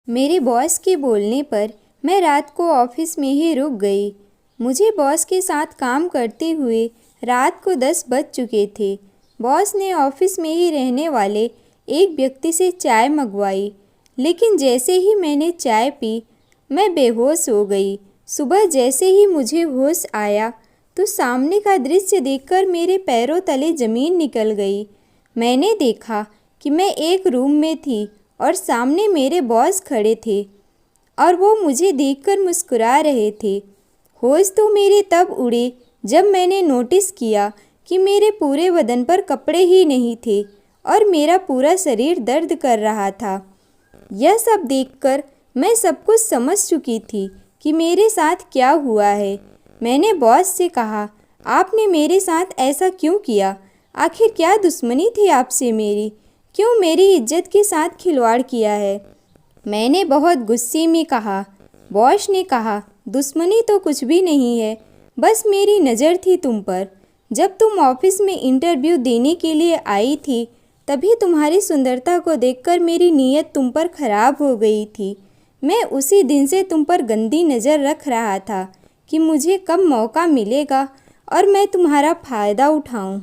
मेरे बॉस के बोलने पर मैं रात को ऑफिस में ही रुक गई। मुझे बॉस के साथ काम करते हुए रात को 10 बज चुके थे। बॉस ने ऑफिस में ही रहने वाले एक व्यक्ति से चाय मंगवाई, लेकिन जैसे ही मैंने चाय पी, मैं बेहोश हो गई। सुबह जैसे ही मुझे होश आया तो सामने का दृश्य देखकर मेरे पैरों तले ज़मीन निकल गई। मैंने देखा कि मैं एक रूम में थी और सामने मेरे बॉस खड़े थे और वो मुझे देखकर मुस्कुरा रहे थे। होश तो मेरे तब उड़े जब मैंने नोटिस किया कि मेरे पूरे बदन पर कपड़े ही नहीं थे और मेरा पूरा शरीर दर्द कर रहा था। यह सब देखकर मैं सब कुछ समझ चुकी थी कि मेरे साथ क्या हुआ है। मैंने बॉस से कहा, आपने मेरे साथ ऐसा क्यों किया? आखिर क्या दुश्मनी थी आपसे मेरी? क्यों मेरी इज्जत के साथ खिलवाड़ किया है? मैंने बहुत गुस्से में कहा। बॉस ने कहा, दुश्मनी तो कुछ भी नहीं है, बस मेरी नज़र थी तुम पर। जब तुम ऑफिस में इंटरव्यू देने के लिए आई थी, तभी तुम्हारी सुंदरता को देखकर मेरी नीयत तुम पर खराब हो गई थी। मैं उसी दिन से तुम पर गंदी नज़र रख रहा था कि मुझे कब मौका मिलेगा और मैं तुम्हारा फ़ायदा उठाऊं।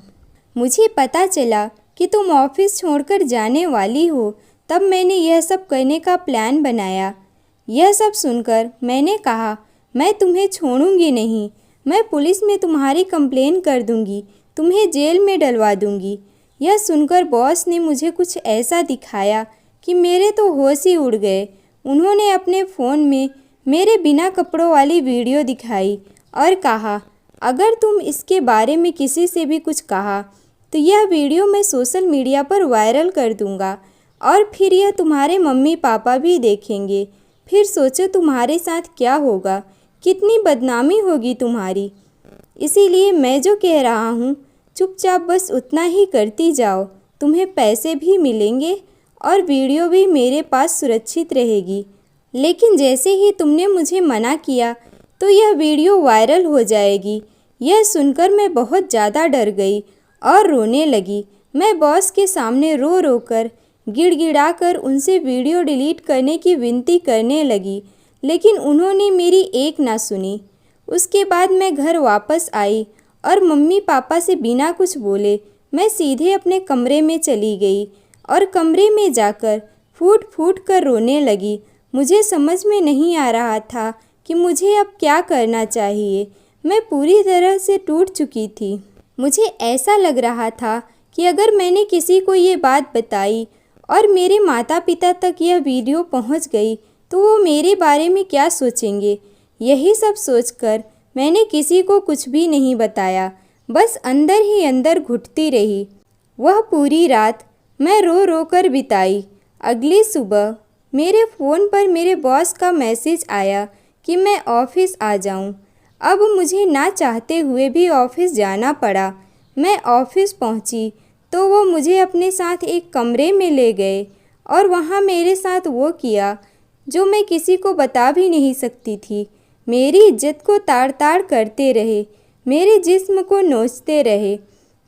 मुझे पता चला कि तुम ऑफिस छोड़कर जाने वाली हो, तब मैंने यह सब करने का प्लान बनाया। यह सब सुनकर मैंने कहा, मैं तुम्हें छोड़ूंगी नहीं, मैं पुलिस में तुम्हारी कंप्लेन कर दूंगी, तुम्हें जेल में डलवा दूंगी। यह सुनकर बॉस ने मुझे कुछ ऐसा दिखाया कि मेरे तो होश ही उड़ गए। उन्होंने अपने फ़ोन में मेरे बिना कपड़ों वाली वीडियो दिखाई और कहा, अगर तुम इसके बारे में किसी से भी कुछ कहा तो यह वीडियो मैं सोशल मीडिया पर वायरल कर दूंगा और फिर यह तुम्हारे मम्मी पापा भी देखेंगे। फिर सोचो तुम्हारे साथ क्या होगा, कितनी बदनामी होगी तुम्हारी। इसीलिए मैं जो कह रहा हूँ, चुपचाप बस उतना ही करती जाओ, तुम्हें पैसे भी मिलेंगे और वीडियो भी मेरे पास सुरक्षित रहेगी। लेकिन जैसे ही तुमने मुझे मना किया तो यह वीडियो वायरल हो जाएगी। यह सुनकर मैं बहुत ज़्यादा डर गई और रोने लगी। मैं बॉस के सामने रो रो कर, गिड़गिड़ाकर उनसे वीडियो डिलीट करने की विनती करने लगी, लेकिन उन्होंने मेरी एक ना सुनी। उसके बाद मैं घर वापस आई और मम्मी पापा से बिना कुछ बोले मैं सीधे अपने कमरे में चली गई और कमरे में जाकर फूट फूट कर रोने लगी। मुझे समझ में नहीं आ रहा था कि मुझे अब क्या करना चाहिए। मैं पूरी तरह से टूट चुकी थी। मुझे ऐसा लग रहा था कि अगर मैंने किसी को ये बात बताई और मेरे माता पिता तक यह वीडियो पहुंच गई तो वो मेरे बारे में क्या सोचेंगे। यही सब सोचकर मैंने किसी को कुछ भी नहीं बताया, बस अंदर ही अंदर घुटती रही। वह पूरी रात मैं रो रो कर बिताई। अगली सुबह मेरे फ़ोन पर मेरे बॉस का मैसेज आया कि मैं ऑफिस आ जाऊं। अब मुझे ना चाहते हुए भी ऑफिस जाना पड़ा। मैं ऑफिस पहुंची तो वो मुझे अपने साथ एक कमरे में ले गए और वहाँ मेरे साथ वो किया जो मैं किसी को बता भी नहीं सकती थी। मेरी इज्जत को ताड़ ताड़ करते रहे, मेरे जिस्म को नोचते रहे।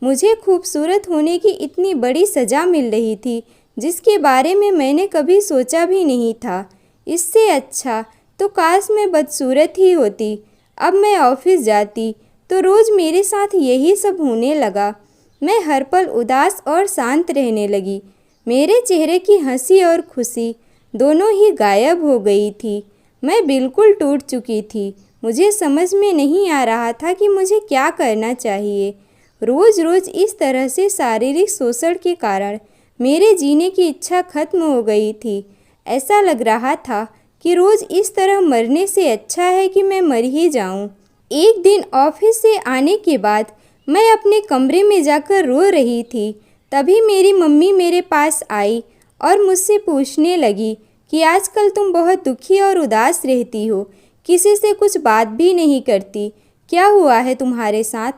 मुझे खूबसूरत होने की इतनी बड़ी सज़ा मिल रही थी जिसके बारे में मैंने कभी सोचा भी नहीं था। इससे अच्छा तो काश मैं बदसूरत ही होती। अब मैं ऑफिस जाती तो रोज़ मेरे साथ यही सब होने लगा। मैं हर पल उदास और शांत रहने लगी। मेरे चेहरे की हंसी और खुशी दोनों ही गायब हो गई थी। मैं बिल्कुल टूट चुकी थी। मुझे समझ में नहीं आ रहा था कि मुझे क्या करना चाहिए। रोज़ रोज़ इस तरह से शारीरिक शोषण के कारण मेरे जीने की इच्छा खत्म हो गई थी। ऐसा लग रहा था कि रोज़ इस तरह मरने से अच्छा है कि मैं मर ही जाऊं। एक दिन ऑफिस से आने के बाद मैं अपने कमरे में जाकर रो रही थी। तभी मेरी मम्मी मेरे पास आई और मुझसे पूछने लगी कि आजकल तुम बहुत दुखी और उदास रहती हो, किसी से कुछ बात भी नहीं करती, क्या हुआ है तुम्हारे साथ?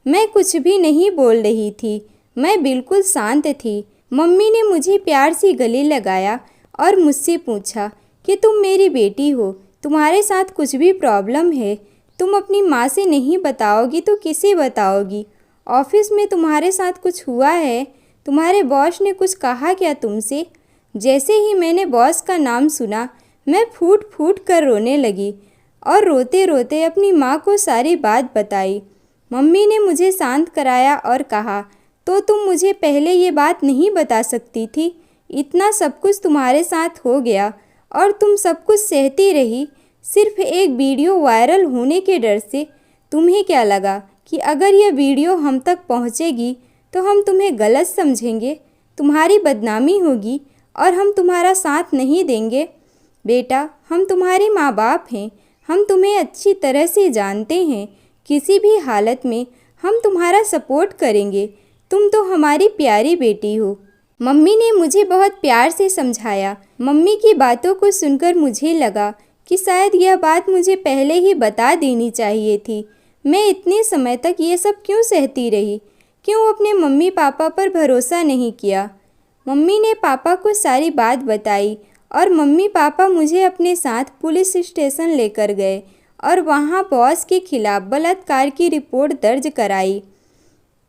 मैं कुछ भी नहीं बोल रही थी, मैं बिल्कुल शांत थी। मम्मी ने मुझे प्यार से गले लगाया और मुझसे पूछा कि तुम मेरी बेटी हो, तुम्हारे साथ कुछ भी प्रॉब्लम है, तुम अपनी माँ से नहीं बताओगी तो किसे बताओगी? ऑफिस में तुम्हारे साथ कुछ हुआ है? तुम्हारे बॉस ने कुछ कहा क्या तुमसे? जैसे ही मैंने बॉस का नाम सुना मैं फूट फूट कर रोने लगी और रोते रोते अपनी माँ को सारी बात बताई। मम्मी ने मुझे शांत कराया और कहा, तो तुम मुझे पहले ये बात नहीं बता सकती थी? इतना सब कुछ तुम्हारे साथ हो गया और तुम सब कुछ सहती रही, सिर्फ एक वीडियो वायरल होने के डर से। तुम्हें क्या लगा कि अगर यह वीडियो हम तक पहुंचेगी तो हम तुम्हें गलत समझेंगे, तुम्हारी बदनामी होगी और हम तुम्हारा साथ नहीं देंगे? बेटा, हम तुम्हारे माँ बाप हैं, हम तुम्हें अच्छी तरह से जानते हैं। किसी भी हालत में हम तुम्हारा सपोर्ट करेंगे। तुम तो हमारी प्यारी बेटी हो। मम्मी ने मुझे बहुत प्यार से समझाया। मम्मी की बातों को सुनकर मुझे लगा कि शायद यह बात मुझे पहले ही बता देनी चाहिए थी। मैं इतने समय तक ये सब क्यों सहती रही? क्यों अपने मम्मी पापा पर भरोसा नहीं किया? मम्मी ने पापा को सारी बात बताई और मम्मी पापा मुझे अपने साथ पुलिस स्टेशन लेकर गए और वहाँ बॉस के खिलाफ बलात्कार की रिपोर्ट दर्ज कराई।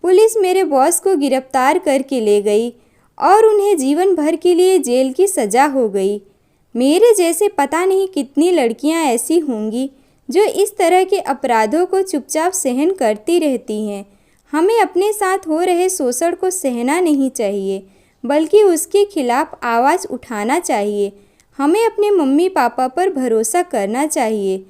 पुलिस मेरे बॉस को गिरफ्तार करके ले गई और उन्हें जीवन भर के लिए जेल की सज़ा हो गई। मेरे जैसे पता नहीं कितनी लड़कियां ऐसी होंगी जो इस तरह के अपराधों को चुपचाप सहन करती रहती हैं। हमें अपने साथ हो रहे शोषण को सहना नहीं चाहिए, बल्कि उसके खिलाफ आवाज़ उठाना चाहिए। हमें अपने मम्मी पापा पर भरोसा करना चाहिए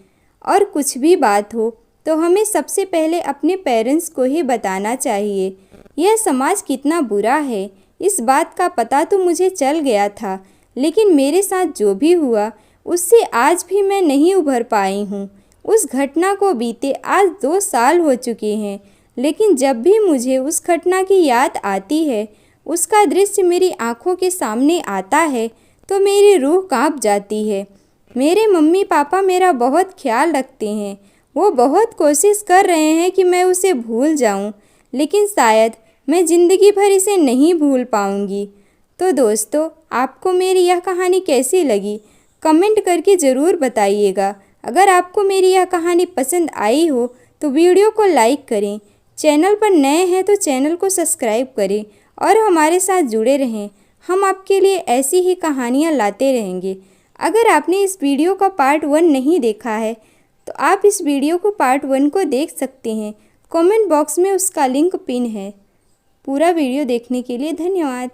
और कुछ भी बात हो तो हमें सबसे पहले अपने पेरेंट्स को ही बताना चाहिए। यह समाज कितना बुरा है, इस बात का पता तो मुझे चल गया था, लेकिन मेरे साथ जो भी हुआ उससे आज भी मैं नहीं उभर पाई हूँ। उस घटना को बीते आज 2 साल हो चुके हैं, लेकिन जब भी मुझे उस घटना की याद आती है, उसका दृश्य मेरी आंखों के सामने आता है तो मेरी रूह कांप जाती है। मेरे मम्मी पापा मेरा बहुत ख्याल रखते हैं। वो बहुत कोशिश कर रहे हैं कि मैं उसे भूल जाऊं, लेकिन शायद मैं ज़िंदगी भर इसे नहीं भूल पाऊंगी। तो दोस्तों, आपको मेरी यह कहानी कैसी लगी? कमेंट करके ज़रूर बताइएगा। अगर आपको मेरी यह कहानी पसंद आई हो तो वीडियो को लाइक करें। चैनल पर नए हैं तो चैनल को सब्सक्राइब करें और हमारे साथ जुड़े रहें। हम आपके लिए ऐसी ही कहानियाँ लाते रहेंगे। अगर आपने इस वीडियो का पार्ट 1 नहीं देखा है तो आप इस वीडियो को पार्ट 1 को देख सकते हैं। कमेंट बॉक्स में उसका लिंक पिन है। पूरा वीडियो देखने के लिए धन्यवाद।